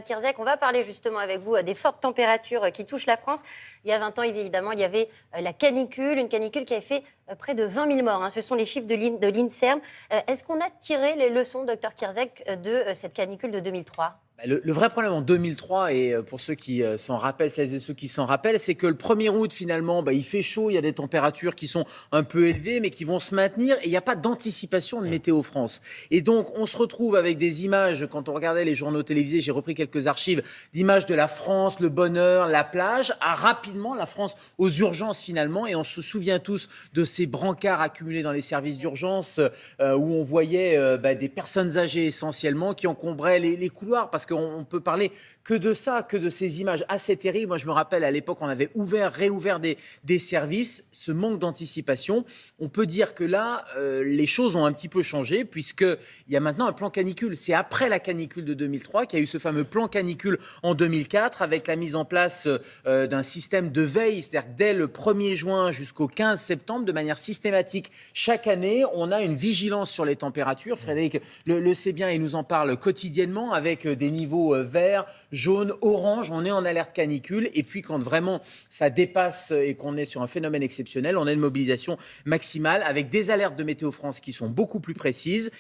Kierzek, on va parler justement avec vous des fortes températures qui touchent la France. Il y a 20 ans, évidemment, il y avait la canicule, une canicule qui avait fait près de 20 000 morts. Ce sont les chiffres de l'INSERM. Est-ce qu'on a tiré les leçons, docteur Kierzek, de cette canicule de 2003 ? Le vrai problème en 2003, et pour ceux qui s'en rappellent, celles et ceux qui s'en rappellent, c'est que le 1er août, finalement, il fait chaud, il y a des températures qui sont un peu élevées, mais qui vont se maintenir, et il n'y a pas d'anticipation de Météo France. Et donc, on se retrouve avec des images, quand on regardait les journaux télévisés, j'ai repris quelques archives, d'images de la France, le bonheur, la plage, rapidement, la France aux urgences, finalement, et on se souvient tous de ces brancards accumulés dans les services d'urgence, où on voyait des personnes âgées, essentiellement, qui encombraient les couloirs, parce qu'on peut parler que de ça, que de ces images assez terribles. Moi, je me rappelle, à l'époque, on avait réouvert des services. Ce manque d'anticipation, on peut dire que là, les choses ont un petit peu changé, puisqu'il y a maintenant un plan canicule. C'est après la canicule de 2003 qu'il y a eu ce fameux plan canicule en 2004, avec la mise en place d'un système de veille, c'est-à-dire que dès le 1er juin jusqu'au 15 septembre, de manière systématique, chaque année, on a une vigilance sur les températures. Frédéric le sait bien, il nous en parle quotidiennement, avec des niveaux verts, jaunes, orange. On est en alerte canicule. Et puis, quand vraiment ça dépasse et qu'on est sur un phénomène exceptionnel, on a une mobilisation maximale avec des alertes de Météo France qui sont beaucoup plus précises.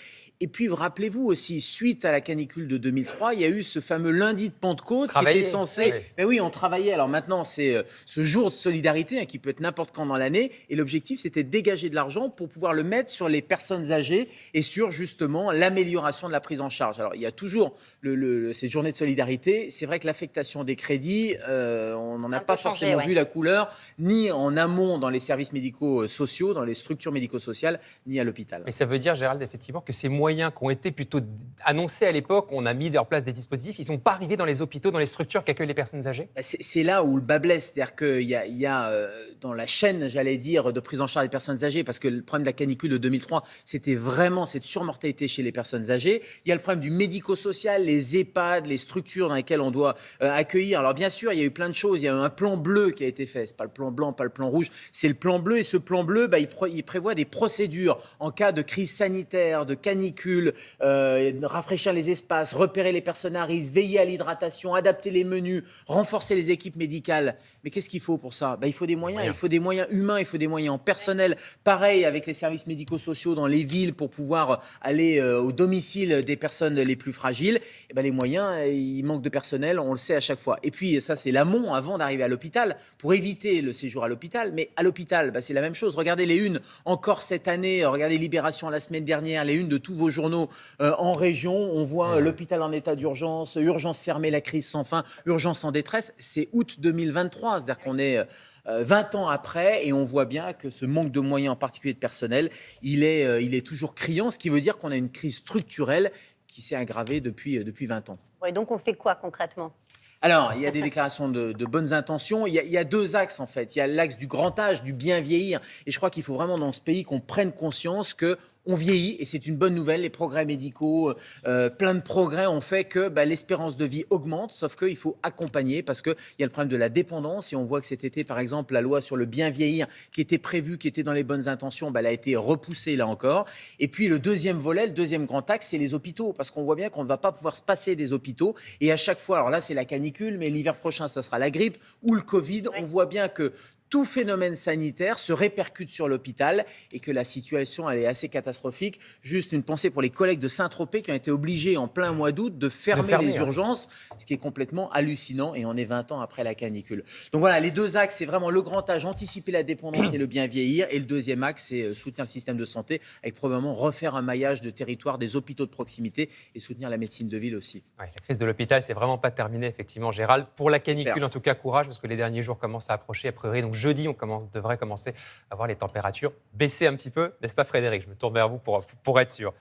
Et puis, rappelez-vous aussi, suite à la canicule de 2003, il y a eu ce fameux lundi de Pentecôte qui était censé... Mais oui, on travaillait. Alors maintenant, c'est ce jour de solidarité qui peut être n'importe quand dans l'année. Et l'objectif, c'était de dégager de l'argent pour pouvoir le mettre sur les personnes âgées et sur, justement, l'amélioration de la prise en charge. Alors, il y a toujours ces journées de solidarité. C'est vrai que l'affectation des crédits, on n'en a pas forcément vu la couleur, ni en amont dans les services médico-sociaux, dans les structures médico-sociales, ni à l'hôpital. Mais ça veut dire, Gérald, effectivement, que ces moyens qui ont été plutôt annoncés à l'époque, on a mis en place des dispositifs, ils ne sont pas arrivés dans les hôpitaux, dans les structures qui accueillent les personnes âgées ? C'est là où le bas blesse, c'est-à-dire qu'il y a dans la chaîne, j'allais dire, de prise en charge des personnes âgées, parce que le problème de la canicule de 2003, c'était vraiment cette surmortalité chez les personnes âgées. Il y a le problème du médico-social, les EHPAD, les structures dans lesquelles on doit accueillir. Alors bien sûr, il y a eu plein de choses. Il y a eu un plan bleu qui a été fait. C'est pas le plan blanc, pas le plan rouge, c'est le plan bleu. Et ce plan bleu, il prévoit des procédures en cas de crise sanitaire, de canicule, rafraîchir les espaces, repérer les personnes à risque, veiller à l'hydratation, adapter les menus, renforcer les équipes médicales. Mais qu'est-ce qu'il faut pour ça ? Il faut des moyens. Il faut des moyens humains, il faut des moyens en personnel. Pareil avec les services médico-sociaux dans les villes pour pouvoir aller au domicile des personnes les plus fragiles. Les moyens, il manque de personnel, on le sait à chaque fois. Et puis ça, c'est l'amont avant d'arriver à l'hôpital, pour éviter le séjour à l'hôpital. Mais à l'hôpital, c'est la même chose. Regardez les unes encore cette année, regardez Libération la semaine dernière, les unes de tous vos journaux en région. On voit l'hôpital en état d'urgence, urgence fermée, la crise sans fin, urgence en détresse. C'est août 2023, c'est-à-dire qu'on est 20 ans après, et on voit bien que ce manque de moyens, en particulier de personnel, il est toujours criant, ce qui veut dire qu'on a une crise structurelle qui s'est aggravée depuis 20 ans. Oui, donc on fait quoi concrètement ? Alors, il y a des déclarations de bonnes intentions. Il y a deux axes, en fait. Il y a l'axe du grand âge, du bien vieillir. Et je crois qu'il faut vraiment, dans ce pays, qu'on prenne conscience qu'on vieillit. Et c'est une bonne nouvelle. Les progrès médicaux, plein de progrès ont fait que l'espérance de vie augmente. Sauf qu'il faut accompagner, parce qu'il y a le problème de la dépendance. Et on voit que cet été, par exemple, la loi sur le bien vieillir, qui était prévue, qui était dans les bonnes intentions, elle a été repoussée, là encore. Et puis, le deuxième volet, le deuxième grand axe, c'est les hôpitaux. Parce qu'on voit bien qu'on ne va pas pouvoir se passer des hôpitaux. Et à chaque fois, alors là, c'est la canicule, mais l'hiver prochain, ça sera la grippe ou le Covid. On voit bien que tout phénomène sanitaire se répercute sur l'hôpital et que la situation, elle est assez catastrophique. Juste une pensée pour les collègues de Saint-Tropez qui ont été obligés en plein mois d'août de fermer les urgences, ce qui est complètement hallucinant, et on est 20 ans après la canicule. Donc voilà, les deux axes, c'est vraiment le grand âge, anticiper la dépendance et le bien vieillir, et le deuxième axe, c'est soutenir le système de santé avec probablement refaire un maillage de territoire, des hôpitaux de proximité, et soutenir la médecine de ville aussi. Ouais, la crise de l'hôpital, c'est vraiment pas terminé, effectivement, Gérald. Pour la canicule, en tout cas, courage, parce que les derniers jours commencent à approcher, a priori. Donc jeudi, devrait commencer à voir les températures baisser un petit peu, n'est-ce pas, Frédéric ? Je me tourne vers vous pour être sûr.